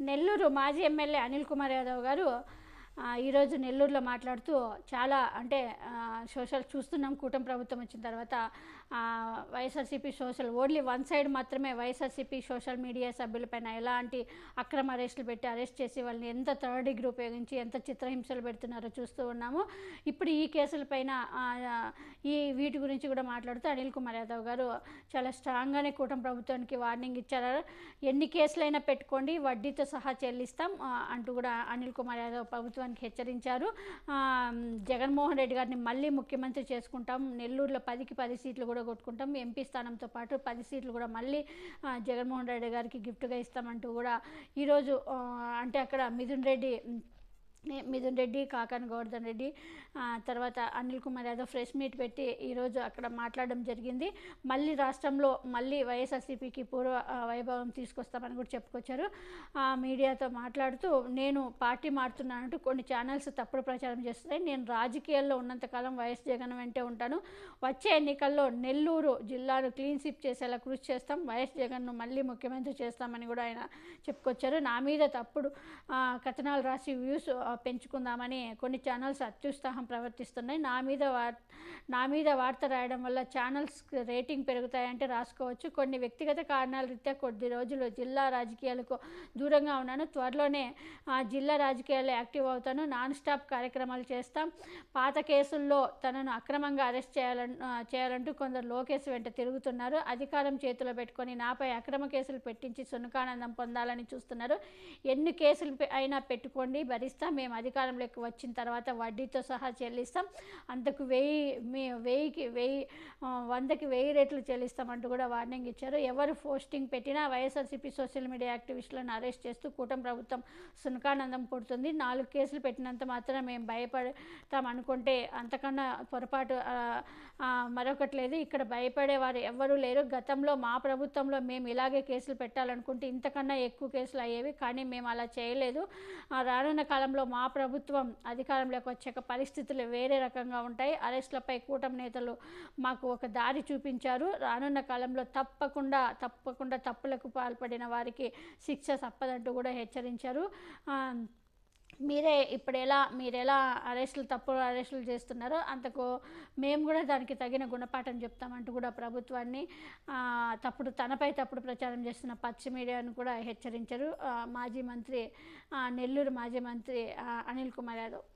నెల్లూరు మాజీ ఎమ్మెల్యే అనిల్ కుమార్ యాదవ్ గారు ఈరోజు నెల్లూరులో మాట్లాడుతూ చాలా అంటే సోషల్ చూస్తున్నాం. కూటమి ప్రభుత్వం వచ్చిన తర్వాత YSRCP social only one side మాత్రమే వైఎస్ఆర్సీపీ సోషల్ మీడియా సభ్యులపైన ఎలాంటి అక్రమ అరెస్టులు పెట్టి అరెస్ట్ చేసి వాళ్ళని ఎంత థర్డ్ డిగ్రీ ఉపయోగించి ఎంత చిత్రహింసలు పెడుతున్నారో చూస్తూ ఉన్నాము. ఇప్పుడు ఈ కేసులపైన వీటి గురించి కూడా మాట్లాడుతూ అనిల్ కుమార్ యాదవ్ గారు చాలా స్ట్రాంగ్గానే కూటమి ప్రభుత్వానికి వార్నింగ్ ఇచ్చారు. ఎన్ని కేసులైనా పెట్టుకోండి, వడ్డీతో సహా చెల్లిస్తాం అంటూ కూడా అనిల్ కుమార్ యాదవ్ ప్రభుత్వానికి హెచ్చరించారు. జగన్మోహన్ రెడ్డి గారిని మళ్ళీ ముఖ్యమంత్రి చేసుకుంటాం, నెల్లూరులో 10కి 10 సీట్లు కూడా కొట్టుకుంటాం, ఎంపీ స్థానంతో పాటు 10 సీట్లు కూడా మళ్ళీ జగన్మోహన్ రెడ్డి గారికి గిఫ్ట్గా ఇస్తామంటూ కూడా ఈరోజు అంటే అక్కడ మిథున్ రెడ్డి, కాకాని గోవర్ధన్ రెడ్డి, తర్వాత అనిల్ కుమార్ యాదవ్ ప్రెస్ మీట్ పెట్టి ఈరోజు అక్కడ మాట్లాడడం జరిగింది. మళ్ళీ రాష్ట్రంలో మళ్ళీ వైఎస్ఆర్సీపీకి పూర్వ వైభవం తీసుకొస్తామని కూడా చెప్పుకొచ్చారు. మీడియాతో మాట్లాడుతూ నేను పార్టీ మారుతున్నానంటూ కొన్ని ఛానల్స్ తప్పుడు ప్రచారం చేస్తున్నాయి. నేను రాజకీయాల్లో ఉన్నంతకాలం వైఎస్ జగన్ వెంటే ఉంటాను. వచ్చే ఎన్నికల్లో నెల్లూరు జిల్లాను క్లీన్ స్వీప్ చేసేలా కృషి చేస్తాం, వైఎస్ జగన్ను మళ్ళీ ముఖ్యమంత్రి చేస్తామని కూడా ఆయన చెప్పుకొచ్చారు. నా మీద తప్పుడు కథనాలు రాసి వ్యూస్ పెంచుకుందామని కొన్ని ఛానల్స్ అత్యుత్సాహం ప్రవర్తిస్తున్నాయి. నా మీద వార్త రాయడం వల్ల ఛానల్స్ రేటింగ్ పెరుగుతాయంటే రాసుకోవచ్చు. కొన్ని వ్యక్తిగత కారణాల రీత్యా కొద్ది రోజులు జిల్లా రాజకీయాలకు దూరంగా ఉన్నాను. త్వరలోనే జిల్లా రాజకీయాల్లో యాక్టివ్ అవుతాను. నాన్ స్టాప్ కార్యక్రమాలు చేస్తాం. పాత కేసుల్లో తనను అక్రమంగా అరెస్ట్ చేయాలంటూ కొందరు లోకేష్ వెంట తిరుగుతున్నారు. అధికారం చేతిలో పెట్టుకొని నాపై అక్రమ కేసులు పెట్టించి సునకానందం పొందాలని చూస్తున్నారు. ఎన్ని కేసులు అయినా పెట్టుకోండి, భరిస్తాం. మేము అధికారంలోకి వచ్చిన తర్వాత వడ్డీతో సహా చెల్లిస్తాం. అంతకు 100కి 1000 రెట్లు చెల్లిస్తామంటూ కూడా వార్నింగ్ ఇచ్చారు. ఎవరు పోస్టింగ్ పెట్టినా వైఎస్ఆర్సీపీ సోషల్ మీడియా యాక్టివిస్టులను అరెస్ట్ చేస్తూ కూటమి ప్రభుత్వం సునకానందం పుడుతుంది. 4 కేసులు పెట్టినంత మాత్రం మేము భయపడతాం అనుకుంటే అంతకన్నా పొరపాటు మరొకటి లేదు. ఇక్కడ భయపడేవారు ఎవ్వరూ లేరు. గతంలో మా ప్రభుత్వంలో మేము ఇలాగే కేసులు పెట్టాలనుకుంటే ఇంతకన్నా ఎక్కువ కేసులు అయ్యేవి, కానీ మేము అలా చేయలేదు. రానున్న కాలంలో మా ప్రభుత్వం అధికారంలోకి వచ్చాక పరిస్థితులు వేరే రకంగా ఉంటాయి. అరెస్టులపై కూటమి నేతలు మాకు ఒక దారి చూపించారు. రానున్న కాలంలో తప్పకుండా తప్పులకు పాల్పడిన వారికి శిక్ష తప్పదంటూ కూడా హెచ్చరించారు. మీరు ఎలా తప్పుడు అరెస్టులు చేస్తున్నారో అంతకు మేము కూడా దానికి తగిన గుణపాఠం చెప్తామంటూ కూడా ప్రభుత్వాన్ని తనపై తప్పుడు ప్రచారం చేస్తున్న పచ్చి మీడియాను కూడా హెచ్చరించారు నెల్లూరు మాజీ మంత్రి అనిల్ కుమార్ యాదవ్.